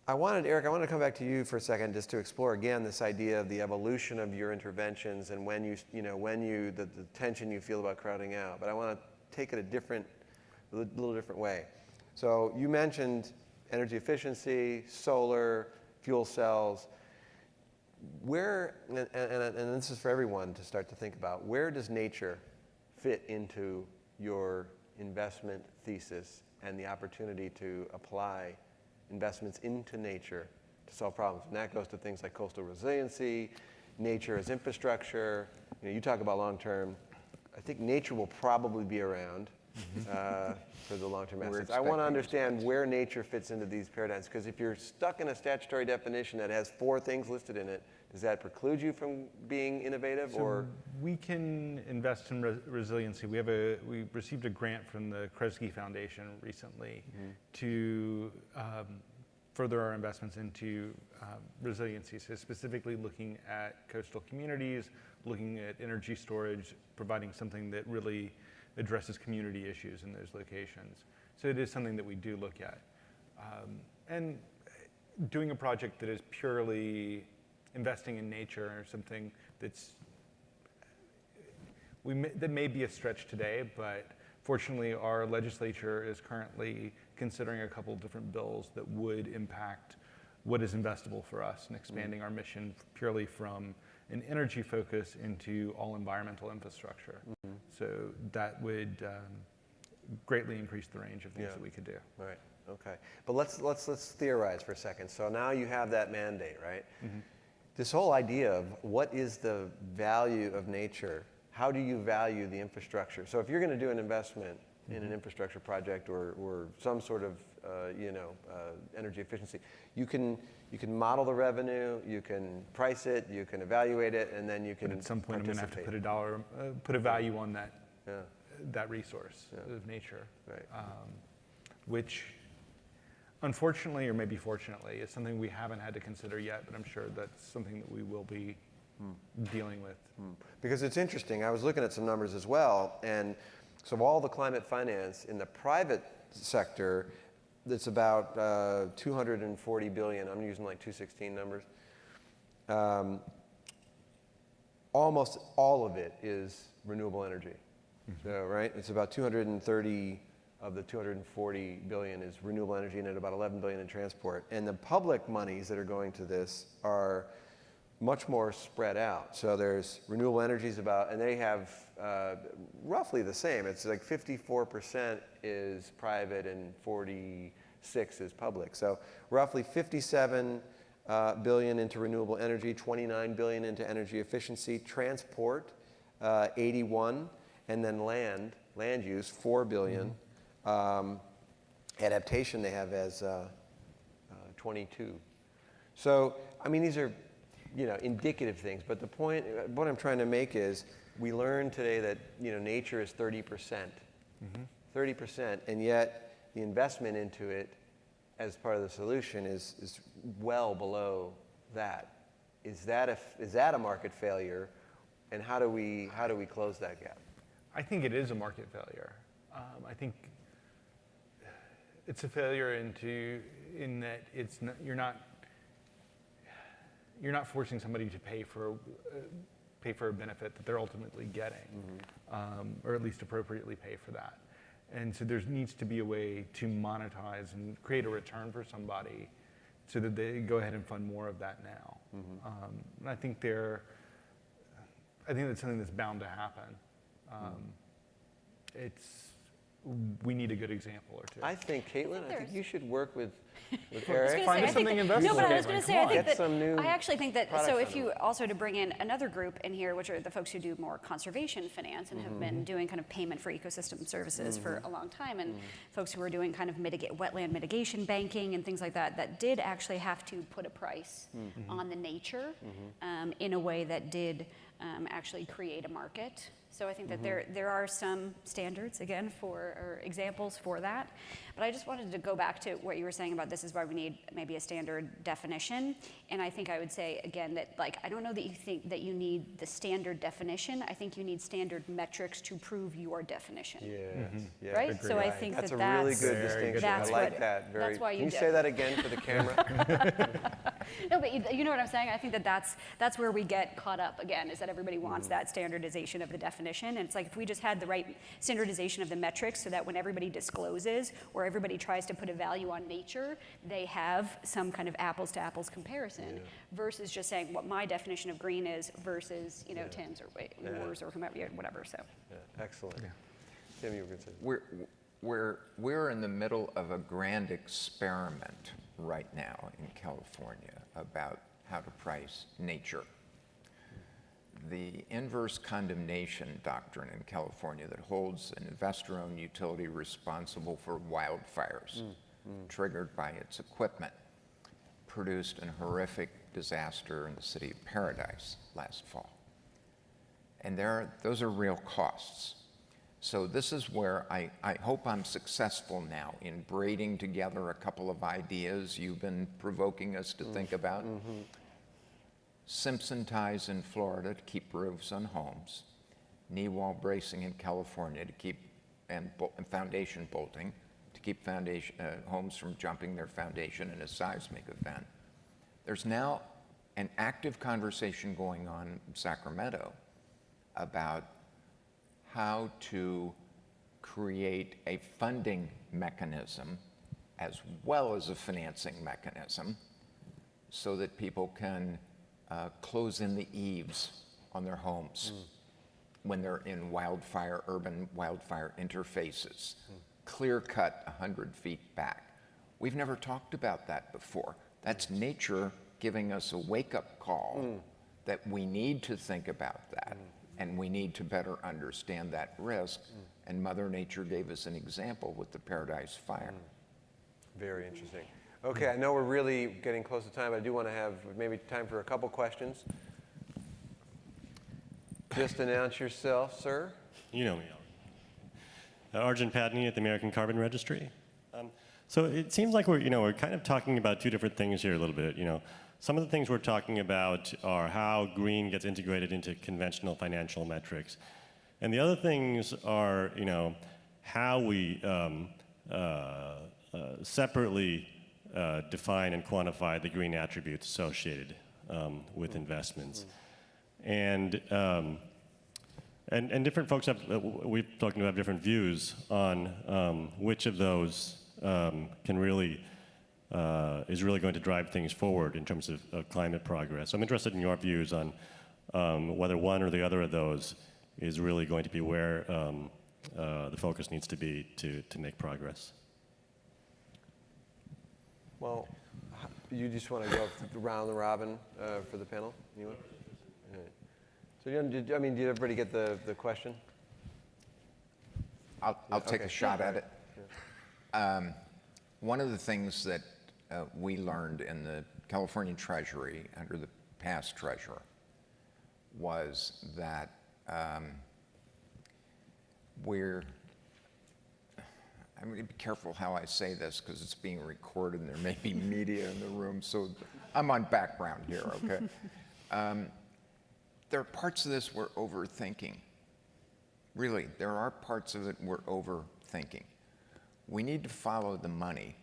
Eric, I wanted to come back to you for a second just to explore again this idea of the evolution of your interventions and when the tension you feel about crowding out. But I want to take it a little different way. So you mentioned energy efficiency, solar, fuel cells. Where, and this is for everyone to start to think about, where does nature fit into your investment thesis and the opportunity to apply investments into nature to solve problems? And that goes to things like coastal resiliency, nature as infrastructure. You talk about long-term. I think nature will probably be around for the long-term assets. I want to understand where nature fits into these paradigms, because if you're stuck in a statutory definition that has 4 things listed in it, does that preclude you from being innovative? So we can invest in resiliency. We received a grant from the Kresge Foundation recently to further our investments into resiliency. So specifically looking at coastal communities, looking at energy storage, providing something that really addresses community issues in those locations. So it is something that we do look at. And doing a project that is purely investing in nature or something that may be a stretch today, but fortunately our legislature is currently considering a couple of different bills that would impact what is investable for us and expanding our mission purely from an energy focus into all environmental infrastructure. So that would greatly increase the range of things that we could do. Right. Okay. But let's theorize for a second. So now you have that mandate, right? This whole idea of what is the value of nature? How do you value the infrastructure? So if you're going to do an investment in an infrastructure project or some sort of energy efficiency, you can model the revenue, you can price it, you can evaluate it, and then you can But at some point I'm going to have to put a value on that that resource of nature, which unfortunately, or maybe fortunately, is something we haven't had to consider yet, but I'm sure that's something that we will be dealing with. Because it's interesting, I was looking at some numbers as well, and so all the climate finance in the private sector, it's about 240 billion. I'm using like 216 numbers. Almost all of it is renewable energy. So, right, it's about 230 of the 240 billion is renewable energy, and about 11 billion in transport. And the public monies that are going to this are much more spread out. So there's renewable energies and they have roughly the same. It's like 54% is private and 46 is public. So roughly 57 billion into renewable energy, 29 billion into energy efficiency, transport 81, and then land use 4 billion. Adaptation they have as 22. So I mean, these are indicative things, but the point, what I'm trying to make is, we learned today that nature is 30%, 30%, and yet the investment into it as part of the solution is well below that. Is that a market failure, and how do we close that gap? I think it is a market failure. I think it's a failure in that it's not, you're not forcing somebody to pay for a benefit that they're ultimately getting, or at least appropriately pay for that. And so there needs to be a way to monetize and create a return for somebody so that they go ahead and fund more of that now. And I think that's something that's bound to happen. We need a good example or two. I think, Caitlin, I think there's- you should work with I was Eric. gonna Find say, us I think something that- No, but I was investable, going Caitlin, to say, come I on. think Get some new I actually think that, so products if under you it. also to bring in another group in here, which are the folks who do more conservation finance and have been doing kind of payment for ecosystem services for a long time, and folks who are doing kind of wetland mitigation banking and things like that, that did actually have to put a price on the nature in a way that did actually create a market. So I think that there are some standards, again, or examples for that. But I just wanted to go back to what you were saying about this is why we need maybe a standard definition. And I think I would say, again, that like, I don't know that you think that you need the standard definition. I think you need standard metrics to prove your definition. Yes, yes. Right? So I think That's that a really that's, good Very distinction. good that's I like what- that. Very. that's why you Can you did- say that again for the camera? no, but you know what I'm saying? I think that that's where we get caught up again, is that everybody wants that standardization of the definition. And it's like, if we just had the right standardization of the metrics so that when everybody discloses or everybody tries to put a value on nature, they have some kind of apples to apples comparison versus just saying what my definition of green is versus, Tim's or yours or whomever, whatever, so. Yeah, excellent. Tim, you were going to say. We're in the middle of a grand experiment right now in California about how to price nature. The inverse condemnation doctrine in California that holds an investor-owned utility responsible for wildfires triggered by its equipment produced a horrific disaster in the city of Paradise last fall. And those are real costs. So this is where I hope I'm successful now in braiding together a couple of ideas you've been provoking us to think about. Simpson ties in Florida to keep roofs on homes, knee wall bracing in California to keep, and foundation bolting to keep homes from jumping their foundation in a seismic event. There's now an active conversation going on in Sacramento about how to create a funding mechanism as well as a financing mechanism so that people can close in the eaves on their homes when they're in urban wildfire interfaces, clear cut 100 feet back. We've never talked about that before. That's nature giving us a wake-up call that we need to think about that. And we need to better understand that risk. And Mother Nature gave us an example with the Paradise Fire. Very interesting. Okay, I know we're really getting close to time, but I do want to have maybe time for a couple questions. Just announce yourself, sir. You know me, Arjun Padney at the American Carbon Registry. So it seems like we're kind of talking about two different things here a little bit. Some of the things we're talking about are how green gets integrated into conventional financial metrics. And the other things are, how we separately define and quantify the green attributes associated with investments. And different folks we've talked about different views on which of those can really is really going to drive things forward in terms of climate progress. I'm interested in your views on whether one or the other of those is really going to be where the focus needs to be to make progress. Well, you just want to go round the robin for the panel? You want? All right. So, did everybody get the question? I'll take a shot at it. One of the things that we learned in the California Treasury under the past treasurer was that I'm going to be careful how I say this because it's being recorded and there may be media in the room, so I'm on background here, okay? There are parts of this we're overthinking. Really, there are parts of it we're overthinking. We need to follow the money.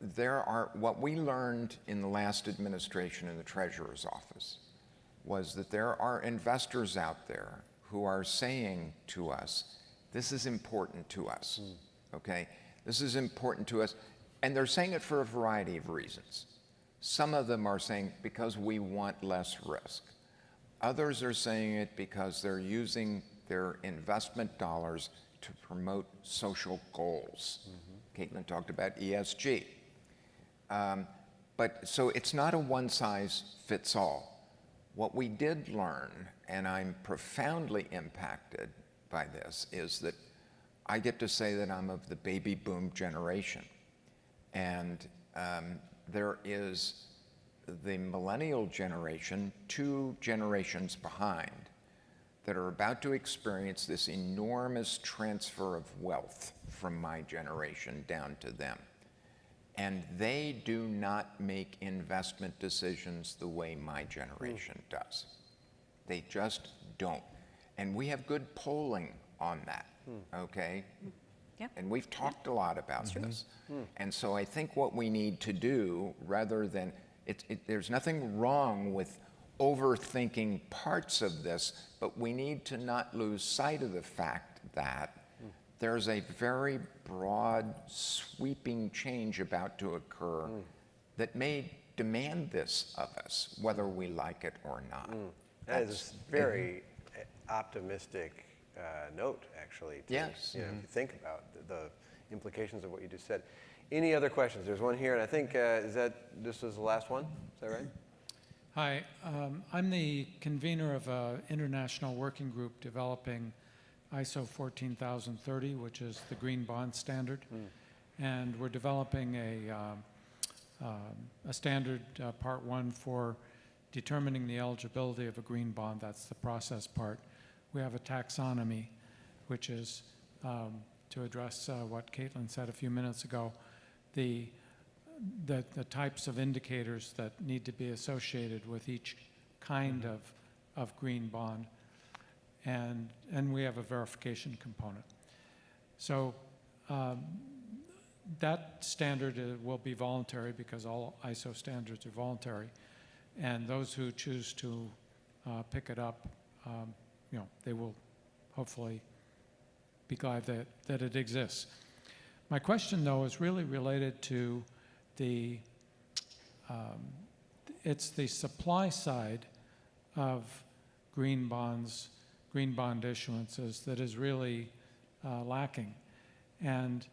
what we learned in the last administration in the Treasurer's office was that there are investors out there who are saying to us, this is important to us, okay? This is important to us. And they're saying it for a variety of reasons. Some of them are saying because we want less risk. Others are saying it because they're using their investment dollars to promote social goals. Caitlin talked about ESG. So it's not a one size fits all. What we did learn, and I'm profoundly impacted by this, is that I get to say that I'm of the baby boom generation. And there is the millennial generation, 2 generations behind, that are about to experience this enormous transfer of wealth from my generation down to them. And they do not make investment decisions the way my generation does. They just don't. And we have good polling on that, okay? Yep. And we've talked a lot about this. And so I think what we need to do, rather than, there's nothing wrong with overthinking parts of this, but we need to not lose sight of the fact that there's a very broad, sweeping change about to occur that may demand this of us, whether we like it or not. That is a very optimistic note, actually. Yes. You know, if you think about the implications of what you just said. Any other questions? There's one here, and I think, this is the last one? Is that right? Hi, I'm the convener of an international working group developing ISO 14030, which is the green bond standard. And we're developing a standard, part 1, for determining the eligibility of a green bond. That's the process part. We have a taxonomy, which is, to address what Caitlin said a few minutes ago, the types of indicators that need to be associated with each kind of green bond. And we have a verification component. So that standard will be voluntary because all ISO standards are voluntary. And those who choose to pick it up, they will hopefully be glad that it exists. My question, though, is really related to it's the supply side of green bond issuances that is really lacking. And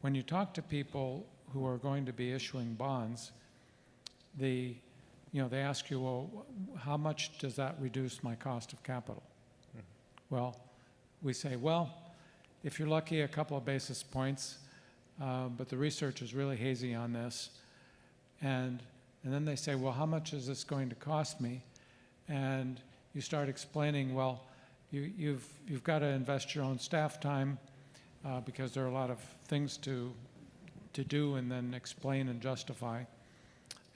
when you talk to people who are going to be issuing bonds, they ask you, well, how much does that reduce my cost of capital? Well, we say, well, if you're lucky, a couple of basis points, but the research is really hazy on this. And then they say, well, how much is this going to cost me? And you start explaining, well, you've got to invest your own staff time because there are a lot of things to do and then explain and justify.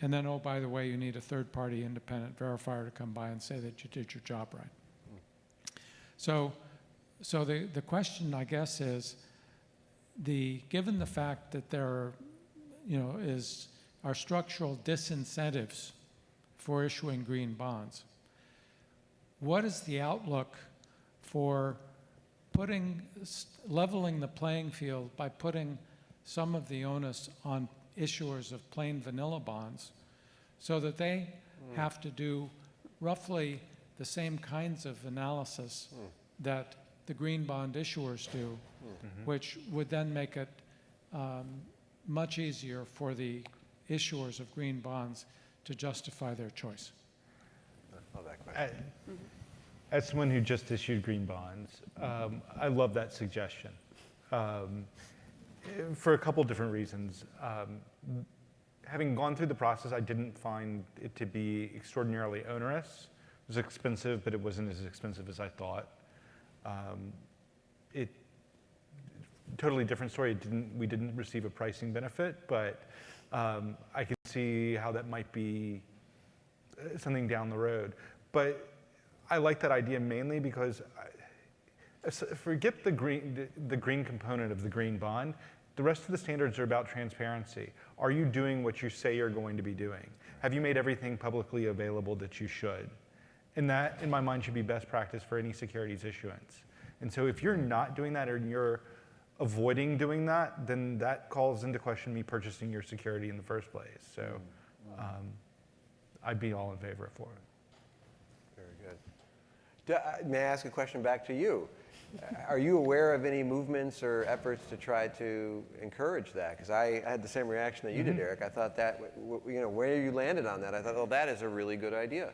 And then, oh, by the way, you need a third-party independent verifier to come by and say that you did your job right. So the question, I guess, is given the fact that there are structural disincentives for issuing green bonds, what is the outlook for leveling the playing field by putting some of the onus on issuers of plain vanilla bonds so that they have to do roughly the same kinds of analysis that the green bond issuers do, which would then make it much easier for the issuers of green bonds to justify their choice? I love that question. As someone who just issued green bonds, I love that suggestion for a couple different reasons. Having gone through the process, I didn't find it to be extraordinarily onerous. It was expensive, but it wasn't as expensive as I thought. Totally different story. We didn't receive a pricing benefit, but I could see how that might be something down the road. But I like that idea mainly because forget the green component of the green bond. The rest of the standards are about transparency. Are you doing what you say you're going to be doing? Have you made everything publicly available that you should? And that, in my mind, should be best practice for any securities issuance. And so if you're not doing that or you're avoiding doing that, then that calls into question me purchasing your security in the first place. So I'd be all in favor for it. Very good. May I ask a question back to you? Are you aware of any movements or efforts to try to encourage that? Because I had the same reaction that you did, Eric. I thought that, where you landed on that, I thought, oh, that is a really good idea.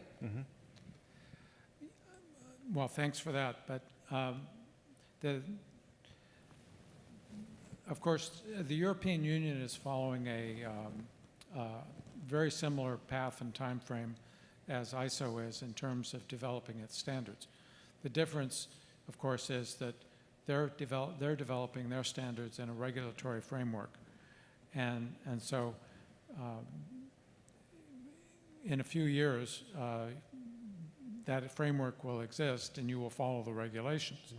Well, thanks for that. But of course, the European Union is following a very similar path and time frame as ISO is in terms of developing its standards. The difference, of course, is that they're developing their standards in a regulatory framework. And so in a few years, that framework will exist and you will follow the regulations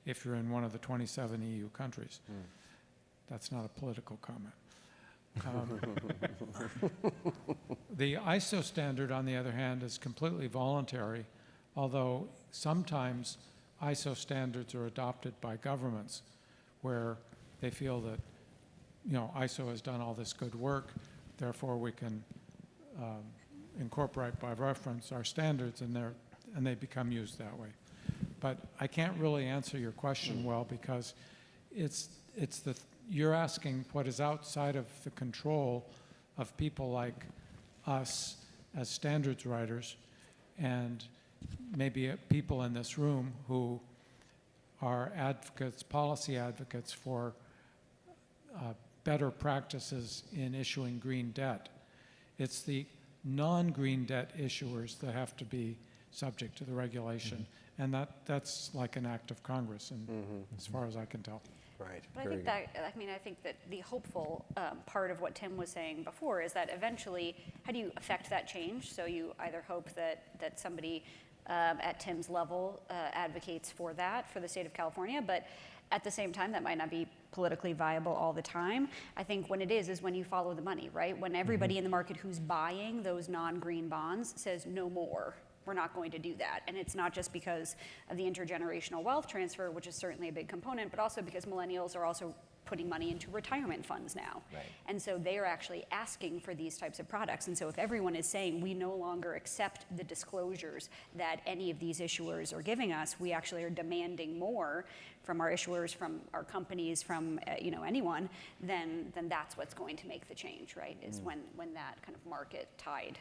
if you're in one of the 27 EU countries. That's not a political comment. The ISO standard, on the other hand, is completely voluntary, although sometimes ISO standards are adopted by governments where they feel that, ISO has done all this good work, therefore we can incorporate by reference our standards, and they become used that way. But I can't really answer your question well because you're asking what is outside of the control of people like us as standards writers and maybe people in this room who are advocates, policy advocates for better practices in issuing green debt. It's the non-green debt issuers that have to be subject to the regulation. And that's like an act of Congress, and as far as I can tell. Right. But I think that the hopeful part of what Tim was saying before is that eventually, how do you affect that change? So you either hope that somebody at Tim's level advocates for that for the state of California, but at the same time, that might not be politically viable all the time. I think when it is when you follow the money, right? When everybody in the market who's buying those non-green bonds says no more. We're not going to do that. And it's not just because of the intergenerational wealth transfer, which is certainly a big component, but also because millennials are also putting money into retirement funds now. Right. And so they are actually asking for these types of products. And so if everyone is saying we no longer accept the disclosures that any of these issuers are giving us, we actually are demanding more from our issuers, from our companies, from anyone, then that's what's going to make the change, right? Is when that kind of market tide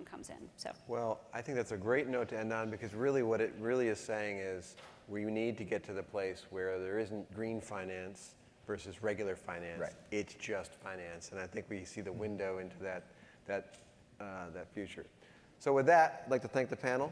comes in. So. Well, I think that's a great note to end on because really what it really is saying is we need to get to the place where there isn't green finance versus regular finance. Right. It's just finance, and I think we see the window into that future. So with that, I'd like to thank the panel.